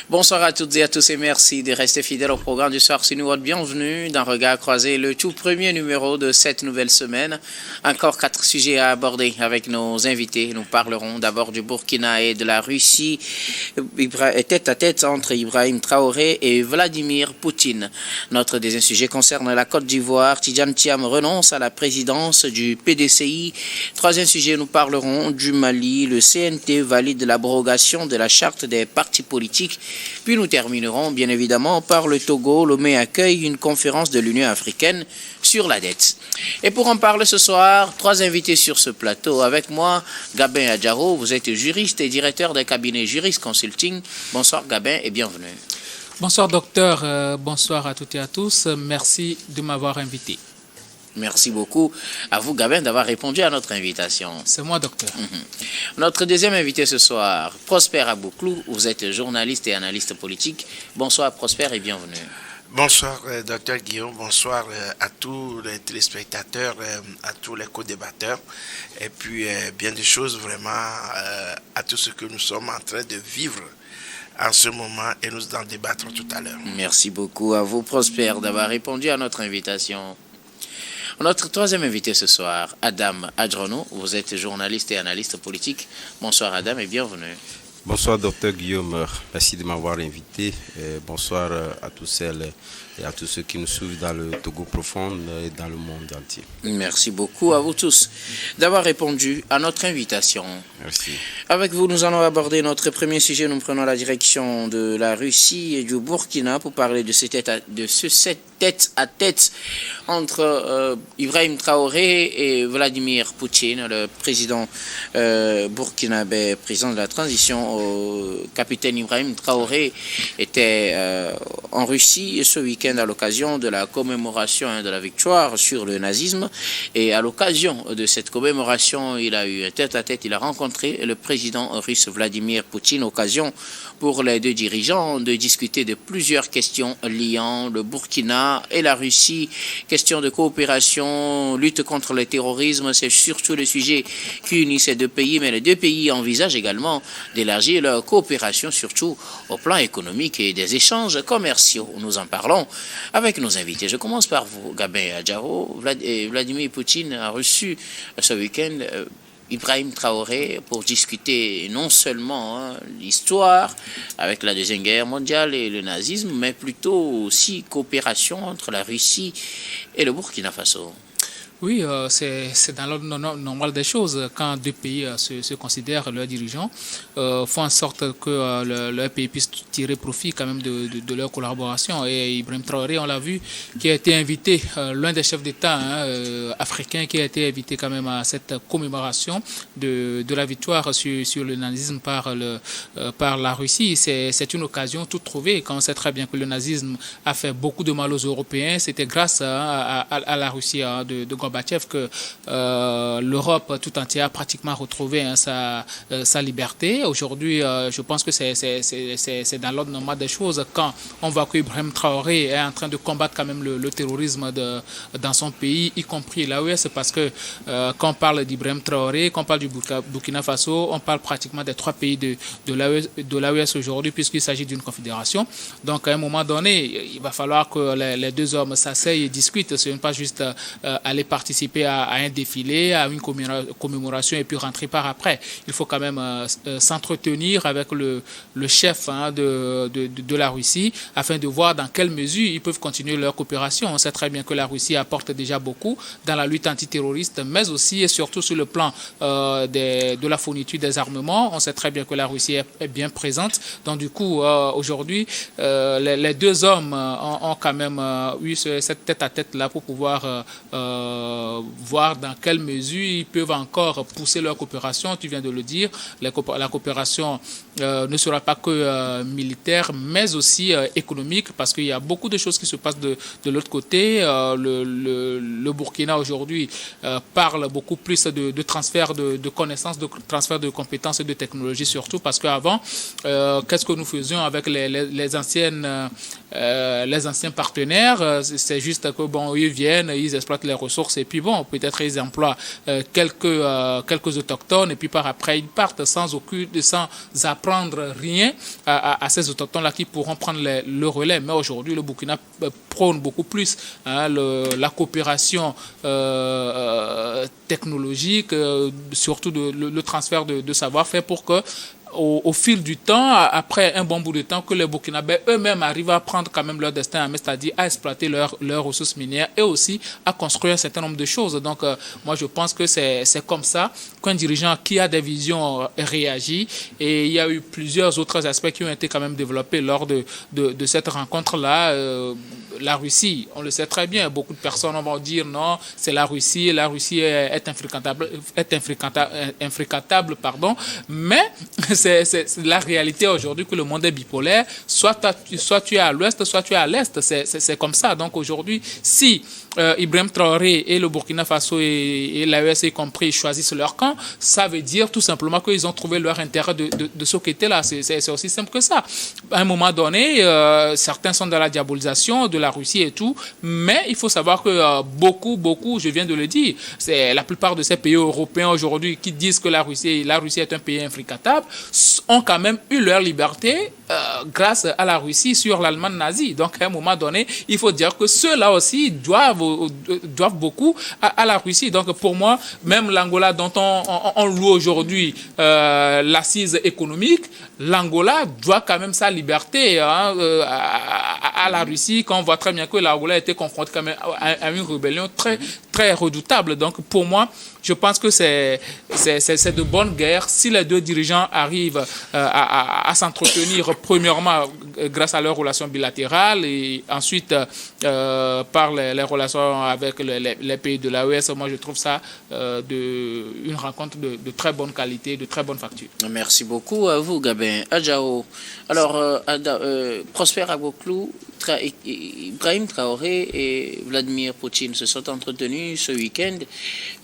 Bonsoir à toutes et à tous et merci de rester fidèles au programme du soir. C'est nous votre bienvenue dans Regard croisé, le tout premier numéro de cette nouvelle semaine. Encore 4 sujets à aborder avec nos invités. Nous parlerons d'abord du Burkina et de la Russie, tête à tête entre Ibrahim Traoré et Vladimir Poutine. Notre deuxième sujet concerne la Côte d'Ivoire. Tidjane Thiam renonce à la présidence du PDCI. Troisième sujet, nous parlerons du Mali. Le CNT valide l'abrogation de la charte des partis politiques. Puis nous terminerons bien évidemment par le Togo. Lomé accueille une conférence de l'Union africaine sur la dette. Et pour en parler ce soir, 3 invités sur ce plateau. Avec moi, Gabin Adjaro, vous êtes juriste et directeur d'un cabinet Jurist Consulting. Bonsoir Gabin et bienvenue. Bonsoir docteur, bonsoir à toutes et à tous. Merci de m'avoir invité. Merci beaucoup à vous, Gabin, d'avoir répondu à notre invitation. C'est moi, docteur. Notre deuxième invité ce soir, Prosper Abouklou. Vous êtes journaliste et analyste politique. Bonsoir, Prosper, et bienvenue. Bonsoir, docteur Guillaume. Bonsoir à tous les téléspectateurs, à tous les co-débatteurs. Et puis, bien des choses vraiment à tout ce que nous sommes en train de vivre en ce moment et nous en débattrons tout à l'heure. Merci beaucoup à vous, Prosper, d'avoir répondu à notre invitation. Notre troisième invité ce soir, Adam Adjrono. Vous êtes journaliste et analyste politique. Bonsoir Adam et bienvenue. Bonsoir docteur Guillaume, merci de m'avoir invité. Bonsoir à tous celles et à tous ceux qui nous suivent dans le Togo profond et dans le monde entier. Merci beaucoup à vous tous d'avoir répondu à notre invitation. Merci. Avec vous, nous allons aborder notre premier sujet. Nous prenons la direction de la Russie et du Burkina pour parler de ce tête-à-tête entre Ibrahim Traoré et Vladimir Poutine, le président burkinabé, président de la transition. Capitaine Ibrahim Traoré était en Russie ce week-end à l'occasion de la commémoration de la victoire sur le nazisme. Et à l'occasion de cette commémoration, il a eu un tête-à-tête, il a rencontré le président russe Vladimir Poutine, occasion pour les deux dirigeants de discuter de plusieurs questions liant le Burkina et la Russie. Question de coopération, lutte contre le terrorisme, c'est surtout le sujet qui unit ces deux pays, mais les deux pays envisagent également d'élargir leur coopération, surtout au plan économique et des échanges commerciaux. Nous en parlons avec nos invités. Je commence par vous, Gabin Adjaro. Vladimir Poutine a reçu ce week-end Ibrahim Traoré pour discuter non seulement l'histoire avec la Deuxième Guerre mondiale et le nazisme, mais plutôt aussi coopération entre la Russie et le Burkina Faso. Oui, c'est dans l'ordre normal des choses. Quand deux pays se considèrent, leurs dirigeants font en sorte que leur pays puisse tirer profit quand même de leur collaboration. Et Ibrahim Traoré, on l'a vu, qui a été invité, l'un des chefs d'État africains, qui a été invité quand même à cette commémoration de la victoire sur le nazisme par la Russie. C'est une occasion toute trouvée. Quand on sait très bien que le nazisme a fait beaucoup de mal aux Européens, c'était grâce à la Russie de Gorbatchev que l'Europe tout entière a pratiquement retrouvé sa liberté. Aujourd'hui, je pense que c'est dans l'ordre normal des choses. Quand on voit que Ibrahim Traoré est en train de combattre quand même le terrorisme dans son pays, y compris l'AES, parce que quand on parle d'Ibrahim Traoré, quand on parle du Burkina Faso, on parle pratiquement des 3 pays de l'AES aujourd'hui, puisqu'il s'agit d'une confédération. Donc à un moment donné, il va falloir que les deux hommes s'asseyent et discutent. Ce n'est pas juste aller participer à un défilé, à une commémoration et puis rentrer par après. Il faut quand même s'entretenir avec le chef de la Russie afin de voir dans quelle mesure ils peuvent continuer leur coopération. On sait très bien que la Russie apporte déjà beaucoup dans la lutte antiterroriste, mais aussi et surtout sur le plan de la fourniture des armements. On sait très bien que la Russie est bien présente. Donc du coup, aujourd'hui, les deux hommes ont quand même eu cette tête-à-tête-là pour pouvoir voir dans quelle mesure ils peuvent encore pousser leur coopération. Tu viens de le dire, la coopération ne sera pas que militaire, mais aussi économique, parce qu'il y a beaucoup de choses qui se passent de l'autre côté. Le Burkina aujourd'hui parle beaucoup plus de transfert de connaissances, de transfert de compétences et de technologies surtout, parce qu'avant, qu'est-ce que nous faisions avec les anciens partenaires? C'est juste que bon, ils viennent, ils exploitent les ressources et puis bon, peut-être ils emploient quelques autochtones, et puis par après, ils partent sans apprendre rien à ces autochtones-là qui pourront prendre le relais. Mais aujourd'hui, le Burkina prône beaucoup plus la coopération technologique, surtout le transfert de savoir-faire pour que au fil du temps, après un bon bout de temps, que les Burkinabés eux-mêmes arrivent à prendre quand même leur destin en main, c'est-à-dire à exploiter leurs ressources minières et aussi à construire un certain nombre de choses. Donc, moi, je pense que c'est comme ça qu'un dirigeant qui a des visions réagit. Et il y a eu plusieurs autres aspects qui ont été quand même développés lors de cette rencontre-là. La Russie, on le sait très bien, beaucoup de personnes vont dire non, c'est la Russie est infréquentable, pardon, mais c'est la réalité aujourd'hui que le monde est bipolaire, soit tu es à l'ouest, soit tu es à l'est, c'est comme ça. Donc aujourd'hui, si Ibrahim Traoré et le Burkina Faso et l'AES y compris choisissent leur camp, ça veut dire tout simplement qu'ils ont trouvé leur intérêt de ce côté-là. C'est aussi simple que ça. À un moment donné, certains sont dans la diabolisation de la Russie et tout, mais il faut savoir que beaucoup, je viens de le dire, c'est la plupart de ces pays européens aujourd'hui qui disent que la Russie est un pays infréquentable, ont quand même eu leur liberté grâce à la Russie sur l'Allemagne nazie. Donc, à un moment donné, il faut dire que ceux-là aussi doivent beaucoup à la Russie. Donc, pour moi, même l'Angola dont on loue aujourd'hui l'assise économique, l'Angola doit quand même sa liberté à la Russie, quand on voit très bien que l'Angola a été confronté quand même à une rébellion très, très redoutable. Donc, pour moi, je pense que c'est de bonne guerre si les deux dirigeants arrivent à s'entretenir, premièrement grâce à leurs relations bilatérales et ensuite par les relations avec les pays de l'AES. Moi, je trouve ça une rencontre de très bonne qualité, de très bonne facture. Merci beaucoup à vous, Gabin. Adjao. Alors, Prosper Agboklou, Ibrahim Traoré et Vladimir Poutine se sont entretenus ce week-end.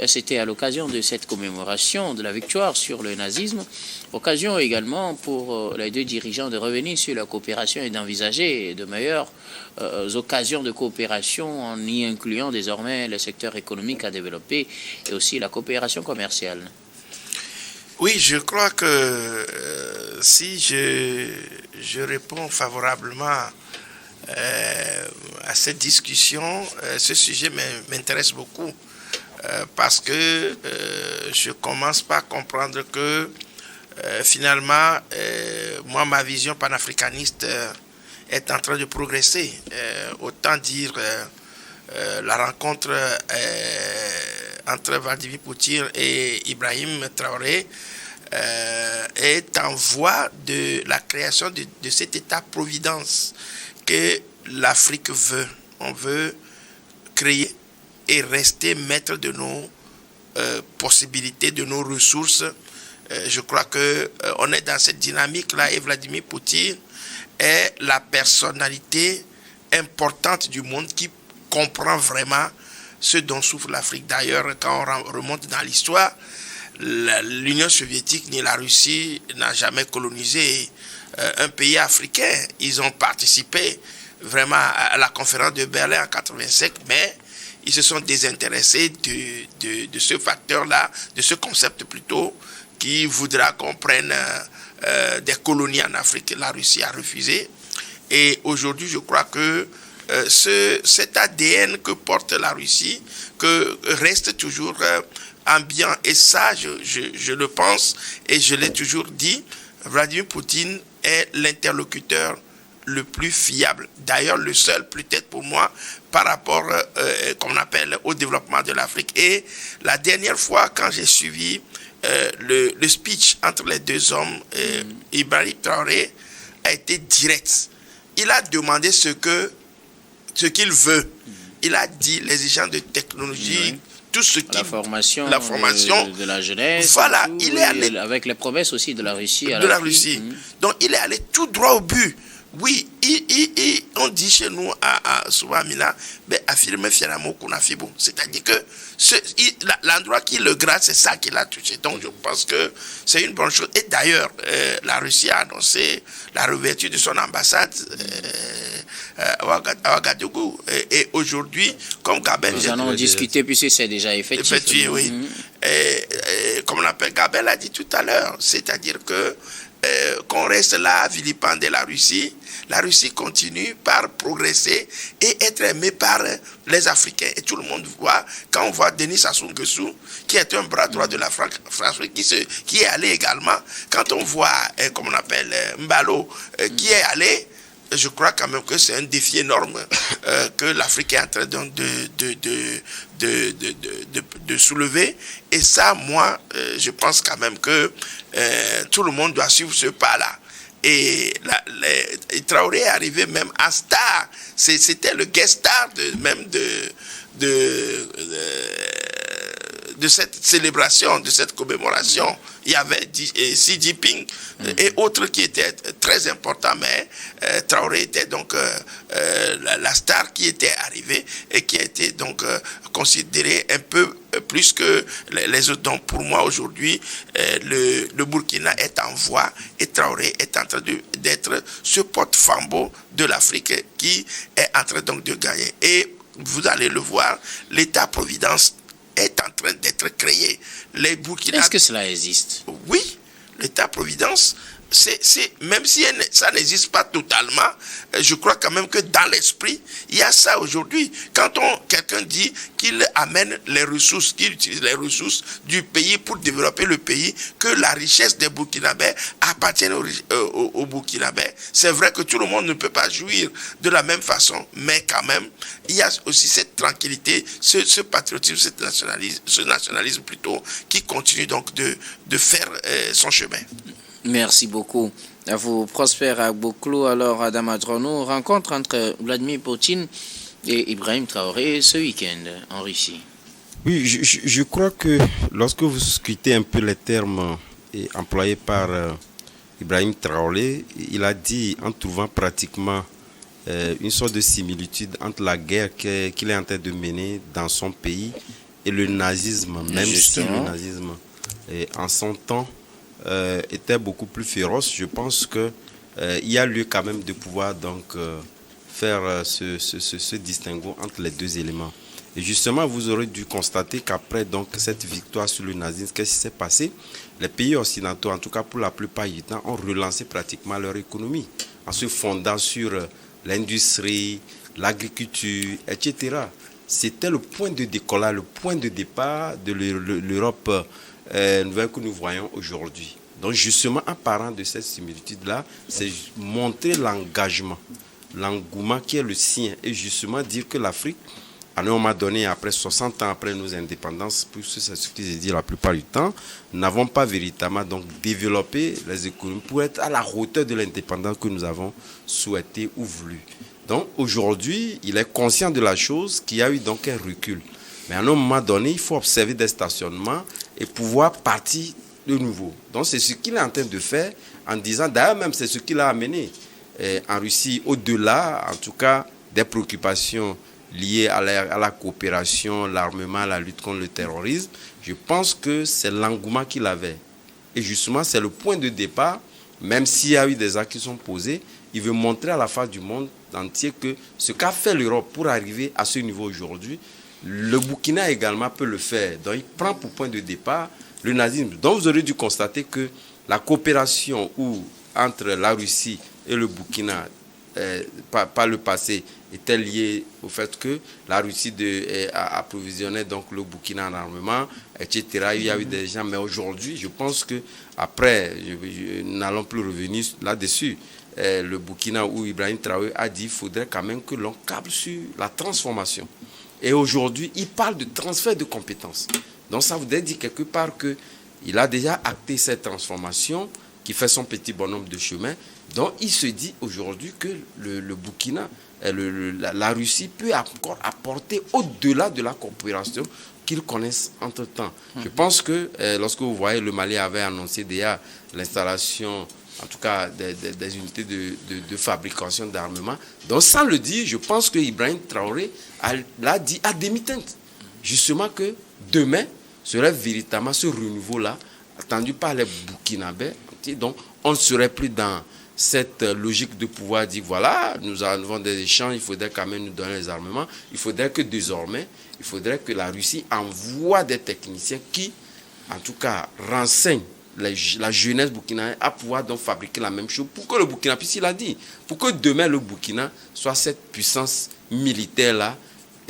C'était à l'occasion de cette commémoration de la victoire sur le nazisme. Occasion également pour les deux dirigeants de revenir sur la coopération et d'envisager de meilleures occasions de coopération en y incluant désormais le secteur économique à développer et aussi la coopération commerciale. Oui, je crois que si je réponds favorablement à cette discussion, ce sujet m'intéresse beaucoup parce que je commence par comprendre que finalement, moi, ma vision panafricaniste est en train de progresser. Autant dire la rencontre entre Vladimir Poutine et Ibrahim Traoré est en voie de la création de cet État-providence que l'Afrique veut. On veut créer et rester maître de nos possibilités, de nos ressources. Je crois qu'on est dans cette dynamique-là et Vladimir Poutine est la personnalité importante du monde qui comprend vraiment ce dont souffre l'Afrique. D'ailleurs, quand on remonte dans l'histoire, l'Union soviétique ni la Russie n'a jamais colonisé un pays africain. Ils ont participé vraiment à la conférence de Berlin en 1985, mais ils se sont désintéressés de ce facteur-là, de ce concept plutôt, qui voudra qu'on prenne des colonies en Afrique. La Russie a refusé. Et aujourd'hui, je crois que cet ADN que porte la Russie, que reste toujours ambiant, et ça, je le pense, et je l'ai toujours dit, Vladimir Poutine est l'interlocuteur le plus fiable. D'ailleurs, le seul, peut-être pour moi, par rapport, qu'on appelle, au développement de l'Afrique. Et la dernière fois, quand j'ai suivi le speech entre les deux hommes, Ibrahim Traoré a été direct. Il a demandé ce qu'il veut. Il a dit les échanges de technologie, tout ce qui... La formation de la jeunesse. Voilà, tout, il est allé... Avec les promesses aussi de la Russie. Donc, il est allé tout droit au but. Oui, on dit chez nous à Soubamina, affirmer fièrement qu'on a fait bon. C'est-à-dire que l'endroit qui le gratte, c'est ça qu'il a touché. Donc je pense que c'est une bonne chose. Et d'ailleurs, la Russie a annoncé la réouverture de son ambassade à Ouagadougou. Et aujourd'hui, comme Gabel... Nous en avons discuté puisque c'est déjà effectif. Oui. Et comme on appelle, Gabel a dit tout à l'heure, c'est-à-dire que qu'on reste là à vilipender la Russie continue par progresser et être aimée par les Africains. Et tout le monde voit, quand on voit Denis Sassou Nguesso, qui est un bras droit de la France, qui est allé également, quand on voit, comme on appelle, Mbalo, qui est allé, je crois quand même que c'est un défi énorme que l'Afrique est en train de soulever. Et ça, moi, je pense quand même que tout le monde doit suivre ce pas-là. Et Traoré est arrivé même à star. C'était le guest star de cette célébration, de cette commémoration. Il y avait Xi Jinping et autres qui étaient très importants, mais Traoré était donc la star qui était arrivée et qui a été donc considérée un peu plus que les autres. Donc pour moi aujourd'hui, le Burkina est en voie et Traoré est en train d'être ce porte-flambeau de l'Afrique qui est en train donc de gagner. Et vous allez le voir, l'État-providence est en train d'être créé. Les Burkina... Est-ce que cela existe? Oui, l'État-providence, même si ça n'existe pas totalement, je crois quand même que dans l'esprit, il y a ça aujourd'hui. Quand quelqu'un dit qu'il amène les ressources, qu'il utilise les ressources du pays pour développer le pays, que la richesse des Burkinabés appartient aux Burkinabés, c'est vrai que tout le monde ne peut pas jouir de la même façon, mais quand même, il y a aussi cette tranquillité, ce patriotisme, ce nationalisme plutôt, qui continue donc de faire son chemin. Merci beaucoup. À vous, Prosper Agboklou. Alors, Adam Adrono, rencontre entre Vladimir Poutine et Ibrahim Traoré ce week-end en Russie. Oui, je crois que lorsque vous scrutez un peu les termes employés par Ibrahim Traoré, il a dit, en trouvant pratiquement une sorte de similitude entre la guerre qu'il est en train de mener dans son pays et le nazisme, même si le nazisme, en son temps, était beaucoup plus féroce. Je pense que il y a lieu quand même de pouvoir donc faire ce distinguo entre les deux éléments. Et justement, vous aurez dû constater qu'après donc cette victoire sur le nazisme, qu'est-ce qui s'est passé? Les pays occidentaux, en tout cas pour la plupart du temps, ont relancé pratiquement leur économie en se fondant sur l'industrie, l'agriculture, etc. C'était le point de décollage, le point de départ de l'Europe nouvelle que nous voyons aujourd'hui. Donc justement, en parlant de cette similitude-là, c'est montrer l'engagement, l'engouement qui est le sien, et justement dire que l'Afrique, à un moment donné, après 60 ans après nos indépendances, puisque c'est ce que j'ai dit la plupart du temps, n'avons pas véritablement donc développé les économies pour être à la hauteur de l'indépendance que nous avons souhaité ou voulu. Donc aujourd'hui, il est conscient de la chose, qu'il y a eu donc un recul. Mais à un moment donné, il faut observer des stationnements et pouvoir partir de nouveau. Donc c'est ce qu'il est en train de faire en disant, d'ailleurs même c'est ce qu'il a amené en Russie, au-delà en tout cas des préoccupations liées à la coopération, l'armement, la lutte contre le terrorisme. Je pense que c'est l'engouement qu'il avait. Et justement, c'est le point de départ, même s'il y a eu des actes qui sont posés, il veut montrer à la face du monde entier que ce qu'a fait l'Europe pour arriver à ce niveau aujourd'hui, le Burkina également peut le faire. Donc il prend pour point de départ le nazisme. Donc vous aurez dû constater que la coopération entre la Russie et le Burkina par le passé était liée au fait que la Russie approvisionnait donc le Burkina en armement, etc. Il y a eu des gens, mais aujourd'hui, je pense que après, nous n'allons plus revenir là-dessus. Le Burkina, où Ibrahim Traoré a dit qu'il faudrait quand même que l'on câble sur la transformation. Et aujourd'hui, il parle de transfert de compétences. Donc ça voudrait dire quelque part qu'il a déjà acté cette transformation, qui fait son petit bonhomme de chemin. Donc il se dit aujourd'hui que le Burkina, la Russie peut encore apporter au-delà de la coopération qu'ils connaissent entre-temps. Je pense que lorsque vous voyez, le Mali avait annoncé déjà l'installation, en tout cas des unités de fabrication d'armement. Donc sans le dire, je pense que Ibrahim Traoré l'a dit à demi-teinte. Justement que demain serait véritablement ce renouveau-là attendu par les Burkinabés. Donc on ne serait plus dans cette logique de pouvoir dire, voilà, nous avons des échanges, il faudrait quand même nous donner les armements. Il faudrait que désormais, il faudrait que la Russie envoie des techniciens qui, en tout cas, renseignent la jeunesse burkinabé à pouvoir donc fabriquer la même chose pour que le Burkina, puisqu'il a dit, pour que demain le Burkina soit cette puissance militaire-là,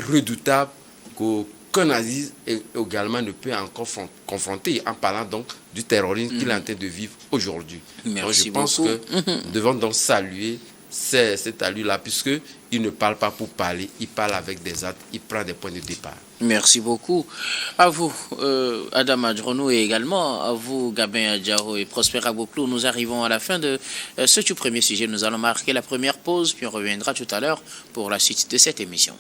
redoutable, qu'aucun Aziz également ne peut encore confronter, en parlant donc du terrorisme qu'il est en train de vivre aujourd'hui. Donc je pense que nous devons donc saluer cet allure-là, puisqu'il ne parle pas pour parler, il parle avec des actes, il prend des points de départ. Merci beaucoup. À vous, Adam Adjournou, et également à vous, Gabin Adjaro et Prosper Agboklou. Nous arrivons à la fin de ce tout premier sujet. Nous allons marquer la première pause, puis on reviendra tout à l'heure pour la suite de cette émission.